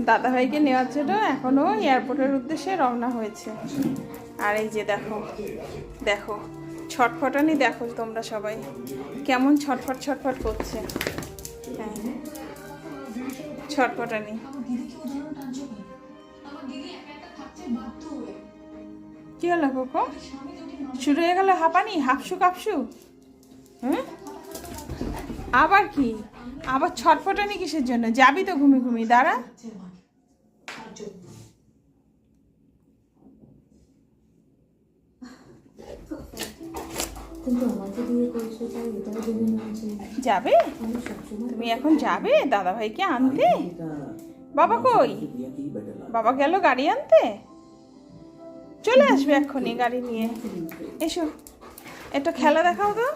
দাদাভাইকে নেওয়ার জন্য এখনো এয়ারপোর্টের উদ্দেশ্যে রওনা হয়েছে। আর এই যে দেখো দেখো ছটফটানি দেখো তোমরা সবাই কেমন ছটফট ছটফট করছে। হ্যাঁ ছটফটানি। কি হলো কোকো? শুরু হয়ে গেল হাঁপানি, হাফসু কাপসু? হ্যাঁ আবার কি? আবার ছটফটানি কিসের জন্য? যাবি তো ঘুমিয়ে ঘুমিয়ে, দাঁড়া। যাবে তুমি এখন? যাবে দাদাভাইকে আনতে? বাবা কই? বাবা গেল গাড়ি আনতে, চলে আসবে এক্ষুনি গাড়ি নিয়ে। এসো, একটু খেলা দেখাও তো।